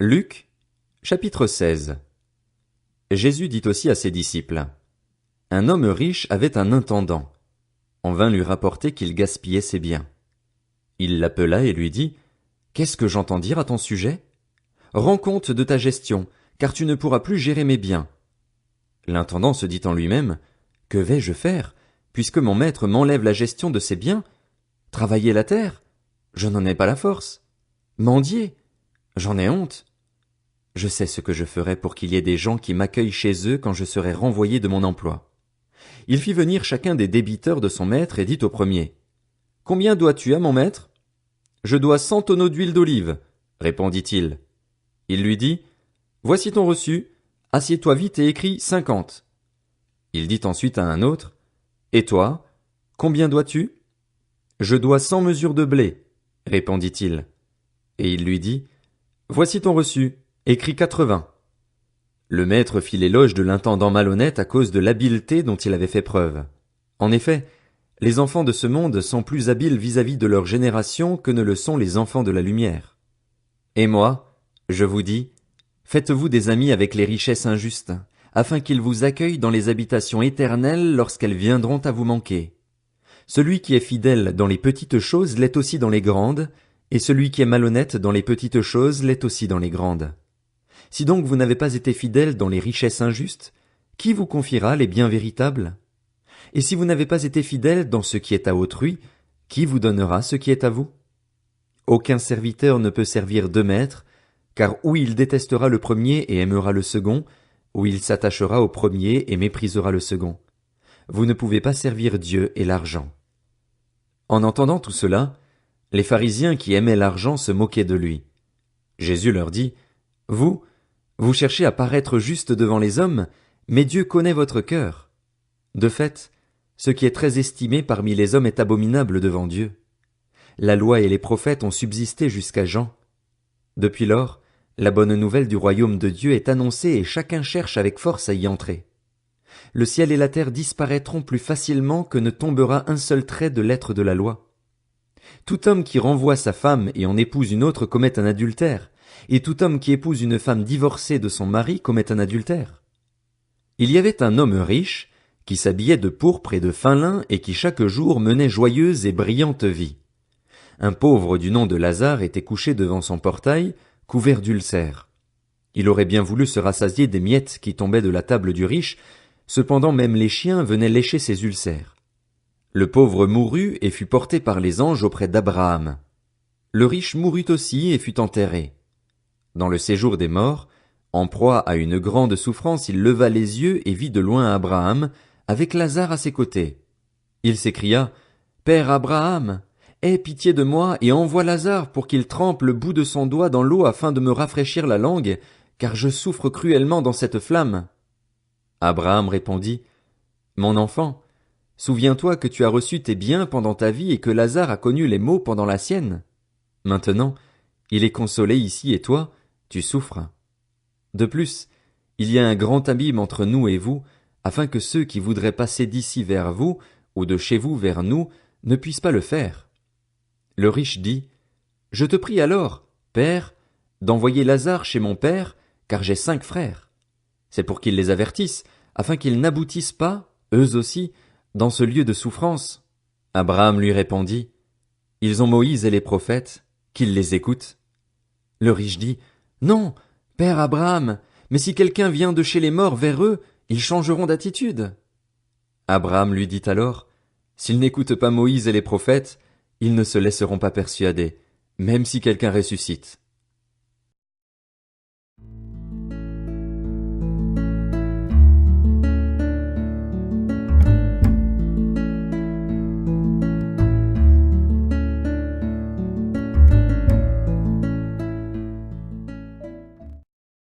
Luc, chapitre 16. Jésus dit aussi à ses disciples: Un homme riche avait un intendant. On vint lui rapporter qu'il gaspillait ses biens. Il l'appela et lui dit: Qu'est-ce que j'entends dire à ton sujet? Rends compte de ta gestion, car tu ne pourras plus gérer mes biens. L'intendant se dit en lui-même: Que vais-je faire, puisque mon maître m'enlève la gestion de ses biens? Travailler la terre? Je n'en ai pas la force. Mendier? J'en ai honte. Je sais ce que je ferai pour qu'il y ait des gens qui m'accueillent chez eux quand je serai renvoyé de mon emploi. Il fit venir chacun des débiteurs de son maître et dit au premier: Combien dois-tu à mon maître? Je dois 100 tonneaux d'huile d'olive, répondit-il. Il lui dit: Voici ton reçu, assieds-toi vite et écris 50. Il dit ensuite à un autre: Et toi, combien dois-tu? Je dois 100 mesures de blé, répondit-il. Et il lui dit: Voici ton reçu, écris 80. Le maître fit l'éloge de l'intendant malhonnête à cause de l'habileté dont il avait fait preuve. En effet, les enfants de ce monde sont plus habiles vis-à-vis de leur génération que ne le sont les enfants de la lumière. Et moi, je vous dis, faites-vous des amis avec les richesses injustes, afin qu'ils vous accueillent dans les habitations éternelles lorsqu'elles viendront à vous manquer. Celui qui est fidèle dans les petites choses l'est aussi dans les grandes, et celui qui est malhonnête dans les petites choses l'est aussi dans les grandes. Si donc vous n'avez pas été fidèle dans les richesses injustes, qui vous confiera les biens véritables? Et si vous n'avez pas été fidèle dans ce qui est à autrui, qui vous donnera ce qui est à vous? Aucun serviteur ne peut servir deux maîtres, car ou il détestera le premier et aimera le second, ou il s'attachera au premier et méprisera le second. Vous ne pouvez pas servir Dieu et l'argent. En entendant tout cela, les pharisiens qui aimaient l'argent se moquaient de lui. Jésus leur dit: Vous cherchez à paraître juste devant les hommes, mais Dieu connaît votre cœur. De fait, ce qui est très estimé parmi les hommes est abominable devant Dieu. La loi et les prophètes ont subsisté jusqu'à Jean. Depuis lors, la bonne nouvelle du royaume de Dieu est annoncée et chacun cherche avec force à y entrer. Le ciel et la terre disparaîtront plus facilement que ne tombera un seul trait de lettre de la loi. Tout homme qui renvoie sa femme et en épouse une autre commet un adultère, et tout homme qui épouse une femme divorcée de son mari commet un adultère. Il y avait un homme riche, qui s'habillait de pourpre et de fin lin et qui chaque jour menait joyeuse et brillante vie. Un pauvre du nom de Lazare était couché devant son portail, couvert d'ulcères. Il aurait bien voulu se rassasier des miettes qui tombaient de la table du riche, cependant même les chiens venaient lécher ses ulcères. Le pauvre mourut et fut porté par les anges auprès d'Abraham. Le riche mourut aussi et fut enterré. Dans le séjour des morts, en proie à une grande souffrance, il leva les yeux et vit de loin Abraham, avec Lazare à ses côtés. Il s'écria: Père Abraham, aie pitié de moi et envoie Lazare pour qu'il trempe le bout de son doigt dans l'eau afin de me rafraîchir la langue, car je souffre cruellement dans cette flamme. Abraham répondit: Mon enfant, souviens-toi que tu as reçu tes biens pendant ta vie et que Lazare a connu les maux pendant la sienne. Maintenant, il est consolé ici et toi, tu souffres. De plus, il y a un grand abîme entre nous et vous, afin que ceux qui voudraient passer d'ici vers vous, ou de chez vous vers nous, ne puissent pas le faire. Le riche dit: Je te prie alors, Père, d'envoyer Lazare chez mon père, car j'ai 5 frères. C'est pour qu'ils les avertissent, afin qu'ils n'aboutissent pas, eux aussi, dans ce lieu de souffrance. Abraham lui répondit: Ils ont Moïse et les prophètes, qu'ils les écoutent. Le riche dit: Non, Père Abraham, mais si quelqu'un vient de chez les morts vers eux, ils changeront d'attitude. Abraham lui dit alors: S'ils n'écoutent pas Moïse et les prophètes, ils ne se laisseront pas persuader, même si quelqu'un ressuscite.